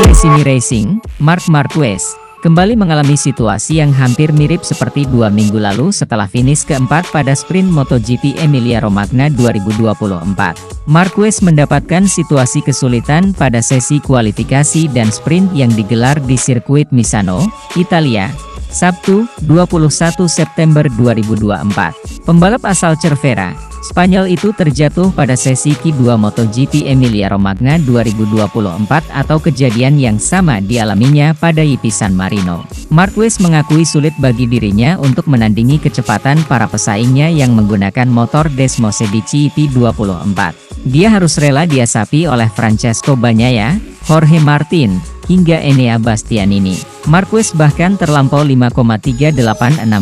Gresini Racing, Marc Marquez, kembali mengalami situasi yang hampir mirip seperti 2 minggu lalu setelah finish keempat pada sprint MotoGP Emilia-Romagna 2024. Marquez mendapatkan situasi kesulitan pada sesi kualifikasi dan sprint yang digelar di sirkuit Misano, Italia, Sabtu, 21 September 2024. Pembalap asal Cervera, Spanyol itu terjatuh pada sesi Q2 MotoGP Emilia-Romagna 2024 atau kejadian yang sama dialaminya pada YP San Marino. Marquez mengakui sulit bagi dirinya untuk menandingi kecepatan para pesaingnya yang menggunakan motor Desmosedici YP24. Dia harus rela diasapi oleh Francesco Bagnaia, Jorge Martin, hingga Enea Bastianini. Marquez bahkan terlampau 5,386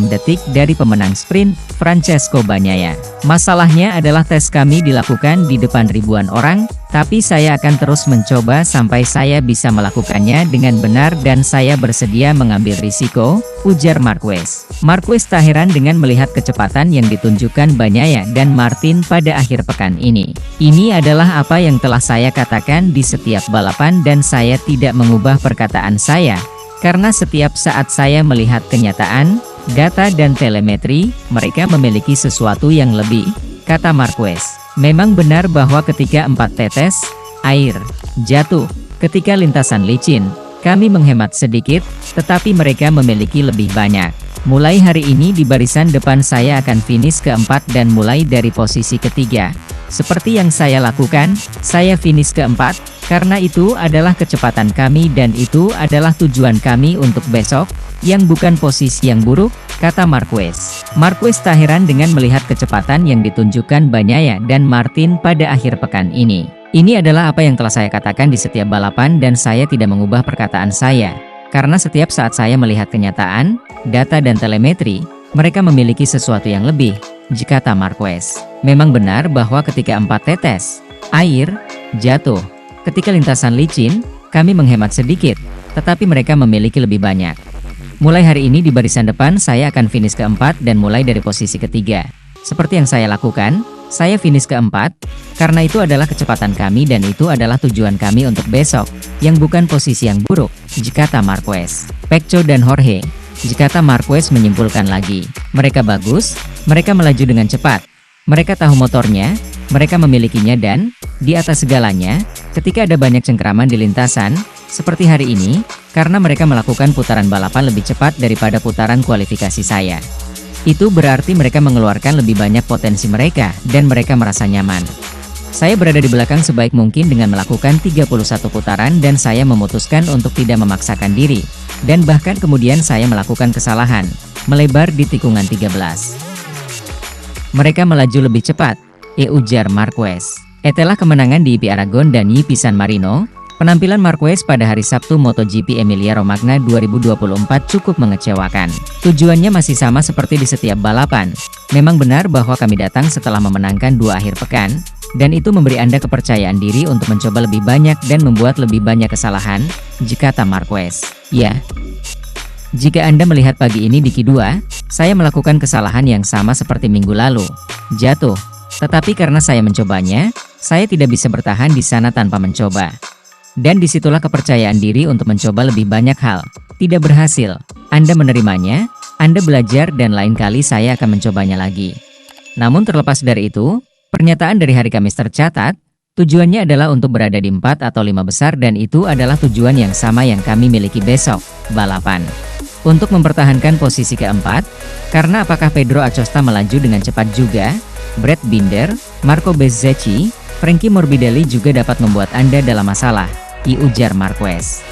detik dari pemenang sprint, Francesco Bagnaia. Masalahnya adalah tes kami dilakukan di depan ribuan orang, tapi saya akan terus mencoba sampai saya bisa melakukannya dengan benar dan saya bersedia mengambil risiko, ujar Marquez. Marquez tak heran dengan melihat kecepatan yang ditunjukkan Bagnaia dan Martin pada akhir pekan ini. Ini adalah apa yang telah saya katakan di setiap balapan dan saya tidak mengubah perkataan saya. Karena setiap saat saya melihat kenyataan, data dan telemetri, mereka memiliki sesuatu yang lebih, kata Marquez. Memang benar bahwa ketika 4 tetes air jatuh ketika lintasan licin, kami menghemat sedikit, tetapi mereka memiliki lebih banyak. Mulai hari ini di barisan depan saya akan finish keempat dan mulai dari posisi ketiga. Seperti yang saya lakukan, saya finish keempat, karena itu adalah kecepatan kami dan itu adalah tujuan kami untuk besok, yang bukan posisi yang buruk, kata Marquez. Marquez tak heran dengan melihat kecepatan yang ditunjukkan Bagnaia dan Martin pada akhir pekan ini. Ini adalah apa yang telah saya katakan di setiap balapan dan saya tidak mengubah perkataan saya. Karena setiap saat saya melihat kenyataan, data dan telemetri, mereka memiliki sesuatu yang lebih, kata Marquez. Memang benar bahwa ketika 4 tetes air jatuh ketika lintasan licin, kami menghemat sedikit, tetapi mereka memiliki lebih banyak. Mulai hari ini di barisan depan saya akan finish keempat dan mulai dari posisi ketiga. Seperti yang saya lakukan, saya finish keempat, karena itu adalah kecepatan kami dan itu adalah tujuan kami untuk besok, yang bukan posisi yang buruk, kata Marquez. Pecco dan Jorge, kata Marquez menyimpulkan lagi. Mereka bagus, mereka melaju dengan cepat. Mereka tahu motornya, mereka memilikinya dan, di atas segalanya, ketika ada banyak cengkeraman di lintasan, seperti hari ini, karena mereka melakukan putaran balapan lebih cepat daripada putaran kualifikasi saya. Itu berarti mereka mengeluarkan lebih banyak potensi mereka, dan mereka merasa nyaman. Saya berada di belakang sebaik mungkin dengan melakukan 31 putaran dan saya memutuskan untuk tidak memaksakan diri. Dan bahkan kemudian saya melakukan kesalahan, melebar di tikungan 13. Mereka melaju lebih cepat, ujar Marquez. Setelah kemenangan di YP Aragon dan YP San Marino, penampilan Marquez pada hari Sabtu MotoGP Emilia-Romagna 2024 cukup mengecewakan. Tujuannya masih sama seperti di setiap balapan. Memang benar bahwa kami datang setelah memenangkan 2 akhir pekan, dan itu memberi Anda kepercayaan diri untuk mencoba lebih banyak dan membuat lebih banyak kesalahan, kata Marquez. Ya. Jika Anda melihat pagi ini di Q2, saya melakukan kesalahan yang sama seperti minggu lalu. Jatuh. Tetapi karena saya mencobanya, saya tidak bisa bertahan di sana tanpa mencoba. Dan disitulah kepercayaan diri untuk mencoba lebih banyak hal. Tidak berhasil. Anda menerimanya, Anda belajar dan lain kali saya akan mencobanya lagi. Namun terlepas dari itu, pernyataan dari hari Kamis tercatat, tujuannya adalah untuk berada di 4 atau 5 besar dan itu adalah tujuan yang sama yang kami miliki besok, balapan. Untuk mempertahankan posisi keempat, karena apakah Pedro Acosta melaju dengan cepat juga, Brad Binder, Marco Bezzecchi, Frankie Morbidelli juga dapat membuat Anda dalam masalah, ujar Marquez.